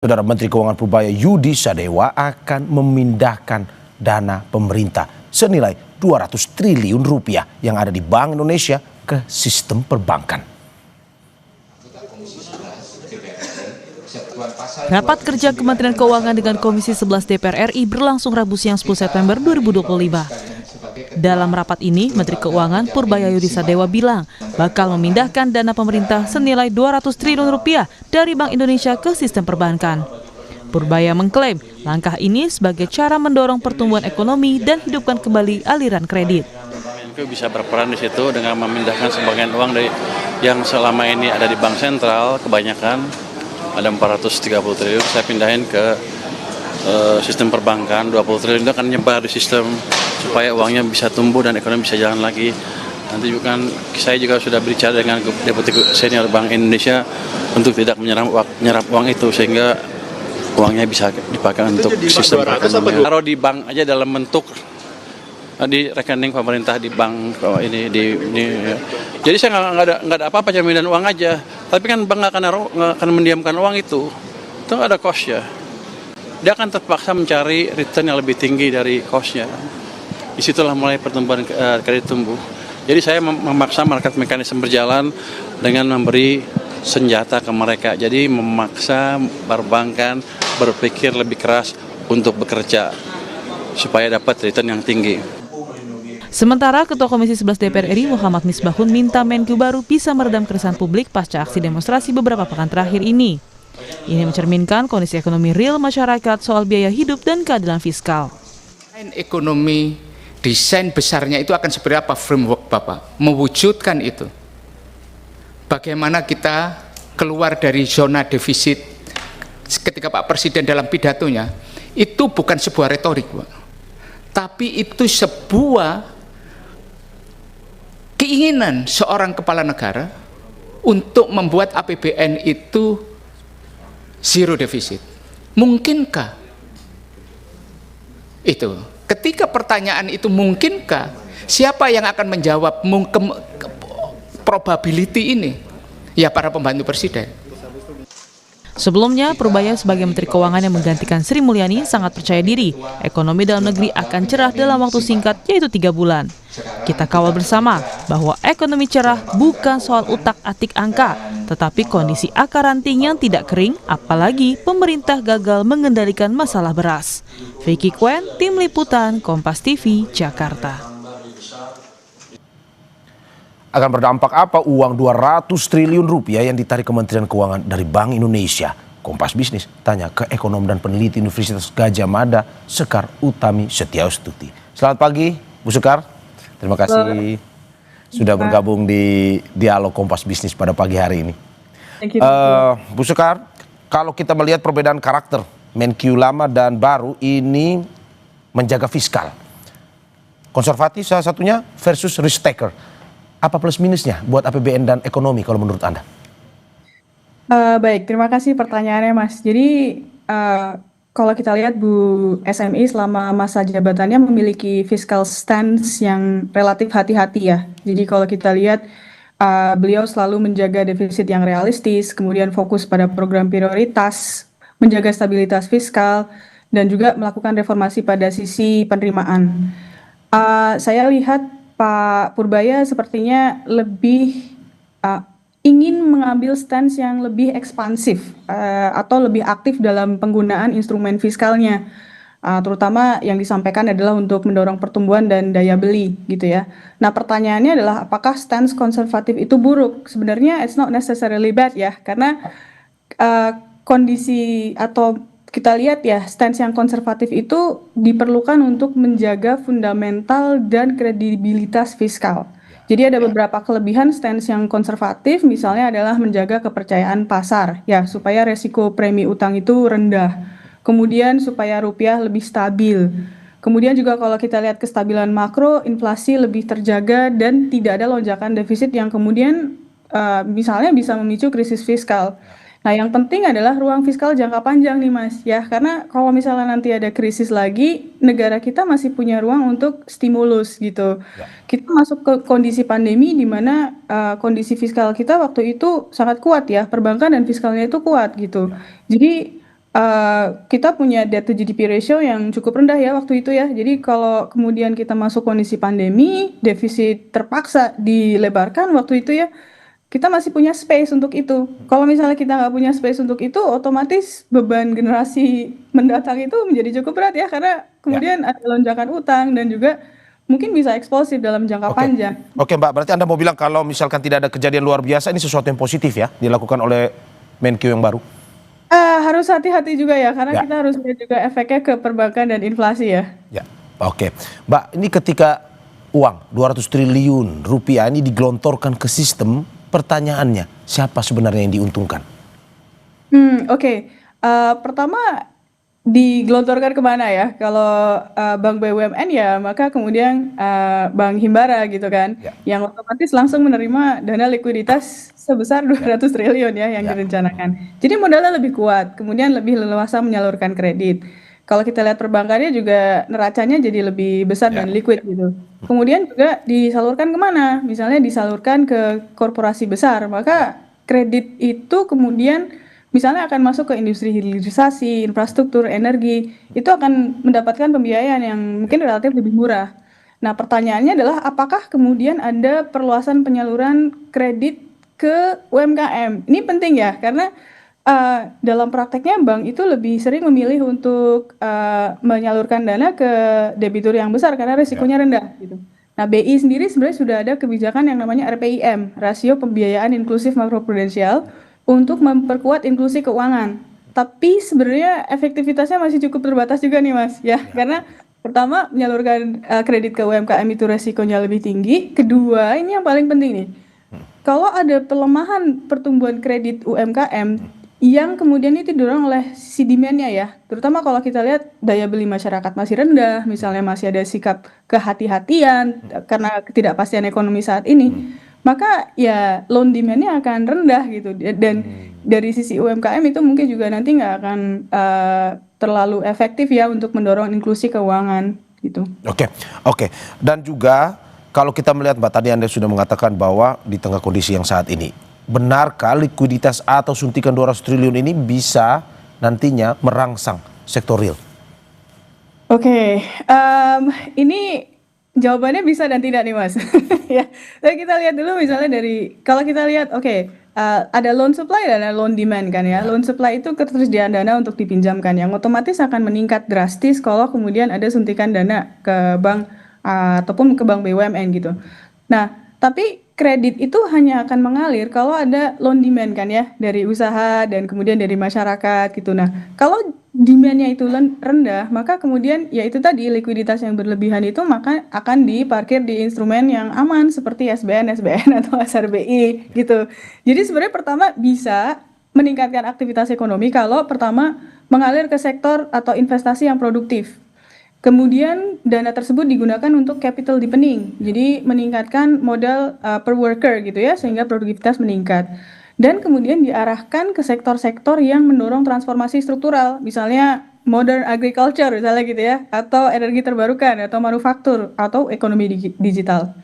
Saudara Menteri Keuangan Purbaya Yudi Sadewa akan memindahkan dana pemerintah senilai 200 triliun rupiah yang ada di Bank Indonesia ke sistem perbankan. Rapat kerja Kementerian Keuangan dengan Komisi 11 DPR RI berlangsung Rabu siang 10 September 2025. Dalam rapat ini, Menteri Keuangan Purbaya Yudi Sadewa bilang bakal memindahkan dana pemerintah senilai 200 triliun rupiah dari Bank Indonesia ke sistem perbankan. Purbaya mengklaim langkah ini sebagai cara mendorong pertumbuhan ekonomi dan hidupkan kembali aliran kredit. Menko bisa berperan di situ dengan memindahkan sebagian uang dari yang selama ini ada di bank sentral, kebanyakan ada 430 triliun, saya pindahin ke sistem perbankan. 20 triliun itu akan nyebar di sistem supaya uangnya bisa tumbuh dan ekonomi bisa jalan lagi. Nanti juga kan saya juga sudah bicara dengan Deputi Senior Bank Indonesia untuk tidak menyerap uang itu sehingga uangnya bisa dipakai untuk sistem perekonomian. Taruh di bank aja dalam bentuk di rekening pemerintah di bank ini. Jadi saya nggak ada apa-apa, jaminan uang aja. Tapi kan bank nggak akan mendiamkan uang itu ada cost-nya. Dia akan terpaksa mencari return yang lebih tinggi dari cost-nya. Disitulah mulai pertumbuhan kredit tumbuh. Jadi saya memaksa market mekanisme berjalan dengan memberi senjata ke mereka. Jadi memaksa perbankan berpikir lebih keras untuk bekerja supaya dapat return yang tinggi. Sementara Ketua Komisi 11 DPR RI Muhammad Misbahun minta Menku baru bisa meredam keresahan publik pasca aksi demonstrasi beberapa pekan terakhir ini. Ini mencerminkan kondisi ekonomi real masyarakat soal biaya hidup dan keadilan fiskal. Ekonomi, desain besarnya itu akan seperti apa framework Bapak? Mewujudkan itu. Bagaimana kita keluar dari zona defisit ketika Pak Presiden dalam pidatonya, itu bukan sebuah retorik, Pak. Tapi itu sebuah keinginan seorang kepala negara untuk membuat APBN itu zero defisit. Mungkinkah itu? Ketika pertanyaan itu mungkinkah, siapa yang akan menjawab probability ini? Ya para pembantu presiden. Sebelumnya, Purbaya sebagai Menteri Keuangan yang menggantikan Sri Mulyani sangat percaya diri ekonomi dalam negeri akan cerah dalam waktu singkat, yaitu 3 bulan. Kita kawal bersama bahwa ekonomi cerah bukan soal utak-atik angka, tetapi kondisi akar ranting yang tidak kering, apalagi pemerintah gagal mengendalikan masalah beras. Vicky Kwen, Tim Liputan, Kompas TV, Jakarta. Akan berdampak apa uang 200 triliun rupiah yang ditarik Kementerian Keuangan dari Bank Indonesia? Kompas Bisnis tanya ke ekonom dan peneliti Universitas Gadjah Mada, Sekar Utami Setiaustuti. Selamat pagi, Bu Sekar. Terima kasih sudah bergabung di Dialog Kompas Bisnis pada pagi hari ini. Bu Sekar, kalau kita melihat perbedaan karakter Menkyu lama dan baru ini menjaga fiskal. Konservatif salah satunya versus risk taker. Apa plus minusnya buat APBN dan ekonomi kalau menurut Anda? Baik, terima kasih pertanyaannya Mas. Jadi kalau kita lihat Bu SMI selama masa jabatannya memiliki fiscal stance yang relatif hati-hati ya. Jadi kalau kita lihat beliau selalu menjaga defisit yang realistis, kemudian fokus pada program prioritas, menjaga stabilitas fiskal, dan juga melakukan reformasi pada sisi penerimaan. Saya lihat Pak Purbaya sepertinya lebih ingin mengambil stance yang lebih ekspansif atau lebih aktif dalam penggunaan instrumen fiskalnya, terutama yang disampaikan adalah untuk mendorong pertumbuhan dan daya beli gitu ya. Nah pertanyaannya adalah apakah stance konservatif itu buruk? Sebenarnya it's not necessarily bad ya, karena kondisi atau kita lihat ya, stance yang konservatif itu diperlukan untuk menjaga fundamental dan kredibilitas fiskal. Jadi ada beberapa kelebihan stance yang konservatif, misalnya adalah menjaga kepercayaan pasar, ya supaya resiko premi utang itu rendah. Kemudian supaya rupiah lebih stabil. Kemudian juga kalau kita lihat kestabilan makro, inflasi lebih terjaga dan tidak ada lonjakan defisit yang kemudian misalnya bisa memicu krisis fiskal. Nah, yang penting adalah ruang fiskal jangka panjang nih Mas, ya. Karena kalau misalnya nanti ada krisis lagi, negara kita masih punya ruang untuk stimulus gitu. Ya. Kita masuk ke kondisi pandemi di mana kondisi fiskal kita waktu itu sangat kuat ya, perbankan dan fiskalnya itu kuat gitu. Jadi kita punya debt to GDP ratio yang cukup rendah ya waktu itu ya. Jadi kalau kemudian kita masuk kondisi pandemi, defisit terpaksa dilebarkan waktu itu ya, kita masih punya space untuk itu. Kalau misalnya kita nggak punya space untuk itu, otomatis beban generasi mendatang itu menjadi cukup berat ya, karena Ya. kemudian ada lonjakan utang dan juga mungkin bisa eksplosif dalam jangka Oke. panjang. Oke, Mbak, berarti Anda mau bilang kalau misalkan tidak ada kejadian luar biasa, ini sesuatu yang positif ya dilakukan oleh Menkyu yang baru? Harus hati-hati juga ya, karena Ya. kita harus lihat juga efeknya ke perbankan dan inflasi ya. Ya, oke. Mbak, ini ketika uang 200 triliun rupiah ini digelontorkan ke sistem, pertanyaannya, siapa sebenarnya yang diuntungkan? Oke. Pertama digelontorkan kemana ya? Kalau bank BUMN ya, maka kemudian Bank Himbara gitu kan, Ya. yang otomatis langsung menerima dana likuiditas sebesar 200 triliun ya yang Ya. direncanakan. Jadi modalnya lebih kuat, kemudian lebih leluasa menyalurkan kredit. Kalau kita lihat perbankannya juga neracanya jadi lebih besar Ya. dan liquid gitu. Kemudian juga disalurkan kemana? Misalnya disalurkan ke korporasi besar, maka kredit itu kemudian misalnya akan masuk ke industri hilirisasi, infrastruktur, energi, itu akan mendapatkan pembiayaan yang mungkin relatif lebih murah. Nah, pertanyaannya adalah apakah kemudian ada perluasan penyaluran kredit ke UMKM? Ini penting ya, karena dalam prakteknya bank itu lebih sering memilih untuk menyalurkan dana ke debitur yang besar karena risikonya rendah gitu. Nah, BI sendiri sebenarnya sudah ada kebijakan yang namanya RPIM, Rasio Pembiayaan Inklusif Makroprudensial, untuk memperkuat inklusi keuangan. Tapi sebenarnya efektivitasnya masih cukup terbatas juga nih Mas, ya. Karena pertama menyalurkan kredit ke UMKM itu resikonya lebih tinggi. Kedua, ini yang paling penting nih. Kalau ada pelemahan pertumbuhan kredit UMKM yang kemudian itu didorong oleh sisi demand-nya ya, terutama kalau kita lihat daya beli masyarakat masih rendah, misalnya masih ada sikap kehati-hatian karena ketidakpastian ekonomi saat ini, maka ya loan demand-nya akan rendah gitu. Dan dari sisi UMKM itu mungkin juga nanti nggak akan terlalu efektif ya untuk mendorong inklusi keuangan gitu. Oke, oke. Dan juga kalau kita melihat, Mbak, tadi Anda sudah mengatakan bahwa di tengah kondisi yang saat ini, benarkah likuiditas atau suntikan 200 triliun ini bisa nantinya merangsang sektor real? Oke, ini jawabannya bisa dan tidak nih Mas. Ya, tapi kita lihat dulu misalnya kalau kita lihat, ada loan supply dan ada loan demand kan ya. Loan supply itu ketersediaan dana untuk dipinjamkan yang otomatis akan meningkat drastis kalau kemudian ada suntikan dana ke bank ataupun ke bank BUMN gitu. Nah, tapi kredit itu hanya akan mengalir kalau ada loan demand kan ya, dari usaha dan kemudian dari masyarakat gitu. Nah, kalau demand-nya itu rendah, maka kemudian ya itu tadi likuiditas yang berlebihan itu maka akan diparkir di instrumen yang aman seperti SBN atau SRBI gitu. Jadi sebenarnya pertama bisa meningkatkan aktivitas ekonomi kalau pertama mengalir ke sektor atau investasi yang produktif. Kemudian dana tersebut digunakan untuk capital deepening, jadi meningkatkan modal per worker gitu ya, sehingga produktivitas meningkat. Dan kemudian diarahkan ke sektor-sektor yang mendorong transformasi struktural, misalnya modern agriculture misalnya gitu ya, atau energi terbarukan, atau manufaktur, atau ekonomi digital.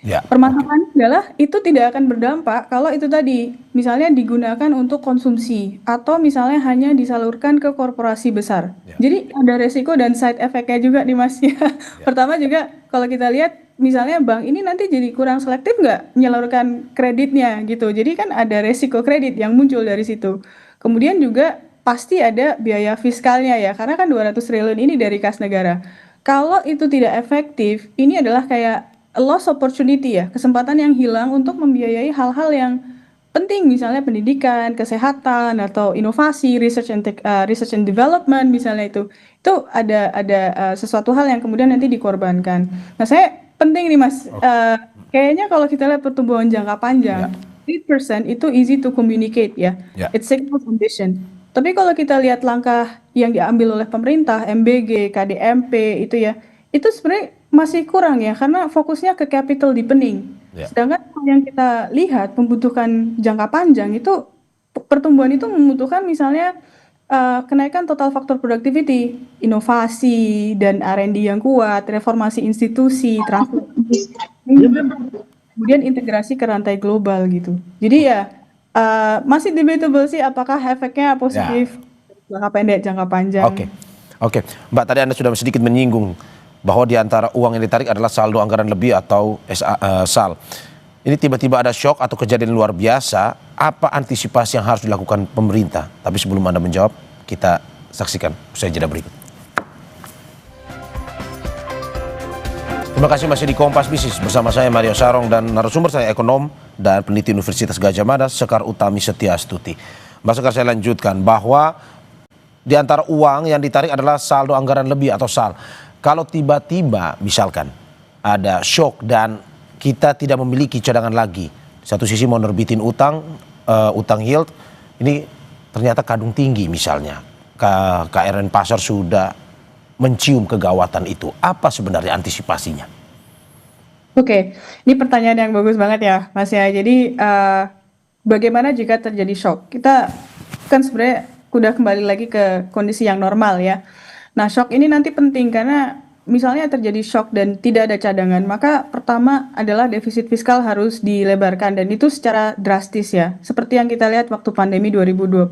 Ya. Permasalahannya adalah itu tidak akan berdampak kalau itu tadi misalnya digunakan untuk konsumsi atau misalnya hanya disalurkan ke korporasi besar. Ya. Jadi ada resiko dan side effect-nya juga nih Mas ya. Pertama juga kalau kita lihat misalnya bank ini nanti jadi kurang selektif nggak menyalurkan kreditnya gitu. Jadi kan ada resiko kredit yang muncul dari situ. Kemudian juga pasti ada biaya fiskalnya ya, karena kan 200 triliun ini dari kas negara. Kalau itu tidak efektif, ini adalah kayak a loss opportunity ya, kesempatan yang hilang untuk membiayai hal-hal yang penting, misalnya pendidikan, kesehatan, atau inovasi, research and development misalnya itu ada sesuatu hal yang kemudian nanti dikorbankan. Nah, saya penting nih Mas, kayaknya kalau kita lihat pertumbuhan jangka panjang, 8% itu easy to communicate ya, it signals ambition. Tapi kalau kita lihat langkah yang diambil oleh pemerintah, MBG, KDMP itu ya, itu sebenarnya masih kurang ya, karena fokusnya ke capital deepening. Sedangkan yang kita lihat membutuhkan jangka panjang itu pertumbuhan itu membutuhkan misalnya kenaikan total faktor productivity, inovasi dan R&D yang kuat, reformasi institusi, transformasi, kemudian integrasi ke rantai global gitu. Jadi ya masih debatable sih apakah efeknya positif jangka pendek, jangka panjang. Oke. Mbak, tadi Anda sudah sedikit menyinggung bahwa di antara uang yang ditarik adalah saldo anggaran lebih atau SAL. Ini tiba-tiba ada shock atau kejadian luar biasa, apa antisipasi yang harus dilakukan pemerintah? Tapi sebelum Anda menjawab, kita saksikan usai jeda berikut. Terima kasih masih di Kompas Bisnis bersama saya Mario Sarong dan narasumber saya ekonom dan peneliti Universitas Gadjah Mada Sekar Utami Setiastuti. Mbak Sekar, saya lanjutkan bahwa di antara uang yang ditarik adalah saldo anggaran lebih atau SAL. Kalau tiba-tiba misalkan ada shock dan kita tidak memiliki cadangan lagi, satu sisi mau nerbitin utang yield, ini ternyata kadung tinggi misalnya, KRN pasar sudah mencium kegawatan itu. Apa sebenarnya antisipasinya? Oke, ini pertanyaan yang bagus banget ya, Mas ya. Jadi bagaimana jika terjadi shock? Kita kan sebenarnya udah kembali lagi ke kondisi yang normal ya. Nah, shock ini nanti penting karena misalnya terjadi shock dan tidak ada cadangan, maka pertama adalah defisit fiskal harus dilebarkan dan itu secara drastis ya. Seperti yang kita lihat waktu pandemi 2020.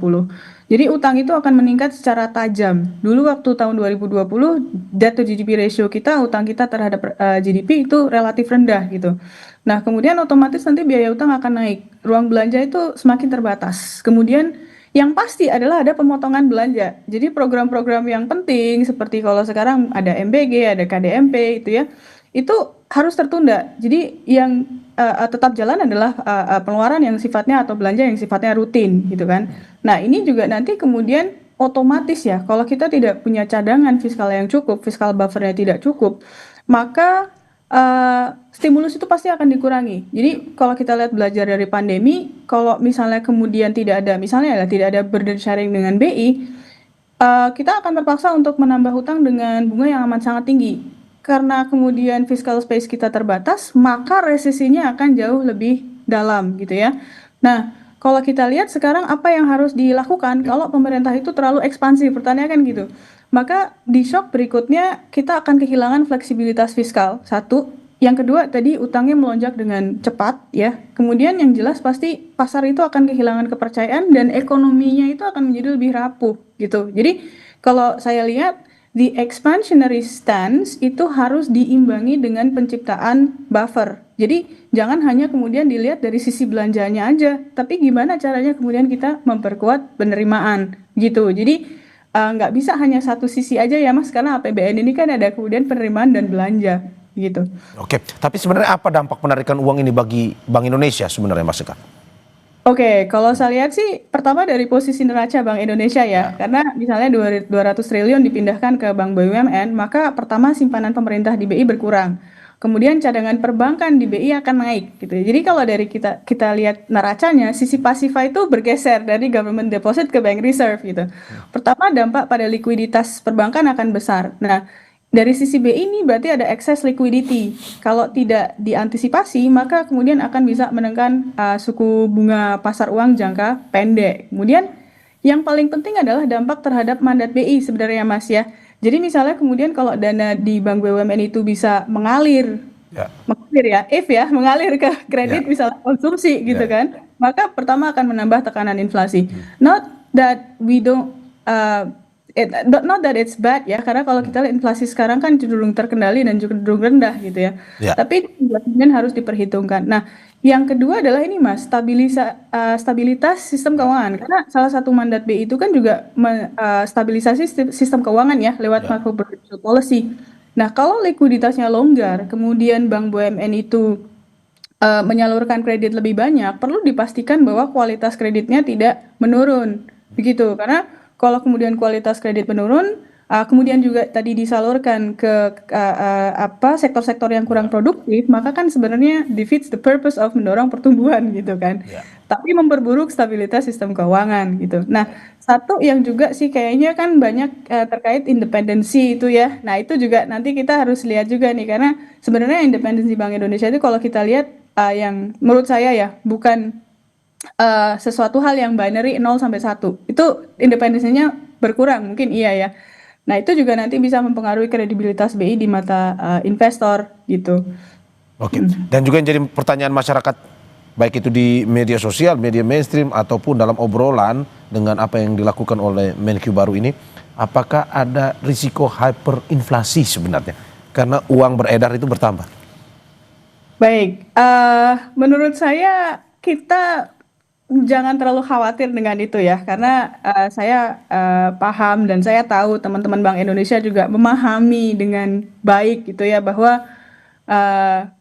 Jadi utang itu akan meningkat secara tajam. Dulu waktu tahun 2020 debt to GDP ratio kita, utang kita terhadap GDP itu relatif rendah gitu. Nah, kemudian otomatis nanti biaya utang akan naik. Ruang belanja itu semakin terbatas. Kemudian yang pasti adalah ada pemotongan belanja. Jadi program-program yang penting seperti kalau sekarang ada MBG, ada KDMP itu ya, itu harus tertunda. Jadi yang tetap jalan adalah pengeluaran yang sifatnya atau belanja yang sifatnya rutin gitu kan. Nah, ini juga nanti kemudian otomatis ya, kalau kita tidak punya cadangan fiskal yang cukup, fiskal buffernya tidak cukup, maka stimulus itu pasti akan dikurangi. Jadi kalau kita lihat belajar dari pandemi, kalau misalnya kemudian tidak ada burden sharing dengan BI, kita akan terpaksa untuk menambah hutang dengan bunga yang amat sangat tinggi. Karena kemudian fiscal space kita terbatas, maka resesinya akan jauh lebih dalam gitu ya. Nah, kalau kita lihat sekarang apa yang harus dilakukan kalau pemerintah itu terlalu ekspansif, pertanyaan kan gitu. Maka di shock berikutnya kita akan kehilangan fleksibilitas fiskal, satu. Yang kedua tadi utangnya melonjak dengan cepat ya. Kemudian yang jelas pasti pasar itu akan kehilangan kepercayaan dan ekonominya itu akan menjadi lebih rapuh gitu. Jadi kalau saya lihat the expansionary stance itu harus diimbangi dengan penciptaan buffer. Jadi jangan hanya kemudian dilihat dari sisi belanjanya aja, tapi gimana caranya kemudian kita memperkuat penerimaan gitu. Jadi nggak bisa hanya satu sisi aja ya Mas, karena APBN ini kan ada kemudian penerimaan dan belanja gitu. Oke, tapi sebenarnya apa dampak penarikan uang ini bagi Bank Indonesia sebenarnya Mas Sekar? Oke, kalau saya lihat sih pertama dari posisi neraca Bank Indonesia ya. Karena misalnya 200 triliun dipindahkan ke Bank BUMN, maka pertama simpanan pemerintah di BI berkurang. Kemudian cadangan perbankan di BI akan naik gitu. Jadi kalau dari kita lihat neracanya, sisi pasifa itu bergeser dari government deposit ke bank reserve gitu. Pertama dampak pada likuiditas perbankan akan besar. Nah, dari sisi BI ini berarti ada excess liquidity. Kalau tidak diantisipasi, maka kemudian akan bisa menekan suku bunga pasar uang jangka pendek. Kemudian yang paling penting adalah dampak terhadap mandat BI sebenarnya Mas ya. Jadi misalnya kemudian kalau dana di Bank BUMN itu bisa mengalir ke kredit misalnya konsumsi gitu kan, maka pertama akan menambah tekanan inflasi. Not that it's bad ya, karena kalau kita lihat inflasi sekarang kan cenderung terkendali dan cenderung rendah gitu ya. Tapi kemudian harus diperhitungkan. Nah, yang kedua adalah ini Mas, stabilitas sistem keuangan. Karena salah satu mandat BI itu kan juga stabilisasi sistem keuangan ya lewat macroprudential policy. Nah, kalau likuiditasnya longgar, kemudian Bank BUMN itu menyalurkan kredit lebih banyak, perlu dipastikan bahwa kualitas kreditnya tidak menurun. Begitu, karena kalau kemudian kualitas kredit menurun, kemudian juga tadi disalurkan ke sektor-sektor yang kurang produktif, maka kan sebenarnya defeats the purpose of mendorong pertumbuhan gitu kan. Tapi memperburuk stabilitas sistem keuangan gitu. Nah, satu yang juga sih kayaknya kan banyak terkait independensi itu ya. Nah, itu juga nanti kita harus lihat juga nih, karena sebenarnya independensi Bank Indonesia itu kalau kita lihat yang menurut saya ya bukan sesuatu hal yang binary 0 sampai 1. Itu independensinya berkurang, mungkin iya ya. Nah, itu juga nanti bisa mempengaruhi kredibilitas BI di mata investor gitu. Oke. Dan juga yang jadi pertanyaan masyarakat baik itu di media sosial, media mainstream, ataupun dalam obrolan dengan apa yang dilakukan oleh Menkyu baru ini, apakah ada risiko hyperinflasi sebenarnya? Karena uang beredar itu bertambah. Baik, menurut saya kita jangan terlalu khawatir dengan itu ya, karena saya paham dan saya tahu teman-teman Bank Indonesia juga memahami dengan baik gitu ya bahwa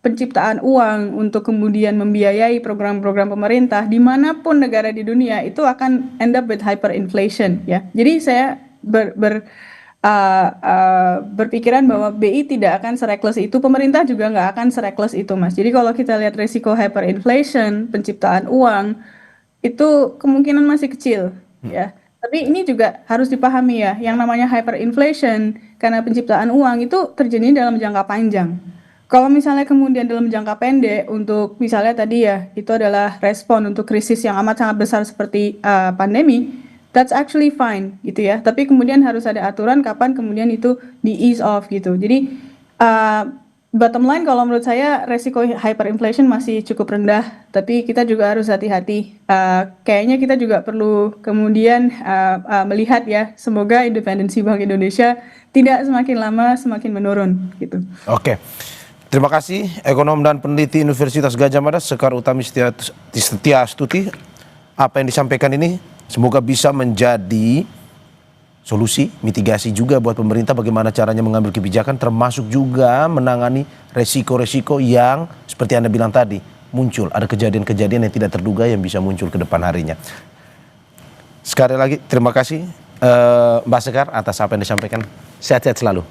penciptaan uang untuk kemudian membiayai program-program pemerintah dimanapun negara di dunia itu akan end up with hyperinflation ya. Jadi saya berpikiran bahwa BI tidak akan sereckless itu, pemerintah juga nggak akan sereckless itu, Mas. Jadi kalau kita lihat risiko hyperinflation, penciptaan uang, itu kemungkinan masih kecil, ya. Tapi ini juga harus dipahami ya, yang namanya hyperinflation karena penciptaan uang itu terjadi dalam jangka panjang. Kalau misalnya kemudian dalam jangka pendek untuk misalnya tadi ya, itu adalah respon untuk krisis yang amat sangat besar seperti pandemi, that's actually fine gitu ya. Tapi kemudian harus ada aturan kapan kemudian itu di ease off gitu. Jadi bottom line kalau menurut saya resiko hyperinflation masih cukup rendah, tapi kita juga harus hati-hati. Kayaknya kita juga perlu kemudian melihat ya, semoga independensi Bank Indonesia tidak semakin lama semakin menurun gitu. Oke. Terima kasih ekonom dan peneliti Universitas Gadjah Mada Sekar Utami Setiastuti. Apa yang disampaikan ini semoga bisa menjadi solusi, mitigasi juga buat pemerintah bagaimana caranya mengambil kebijakan termasuk juga menangani resiko-resiko yang seperti Anda bilang tadi muncul. Ada kejadian-kejadian yang tidak terduga yang bisa muncul ke depan harinya. Sekali lagi terima kasih Mbak Sekar atas apa yang disampaikan. Sehat-sehat selalu.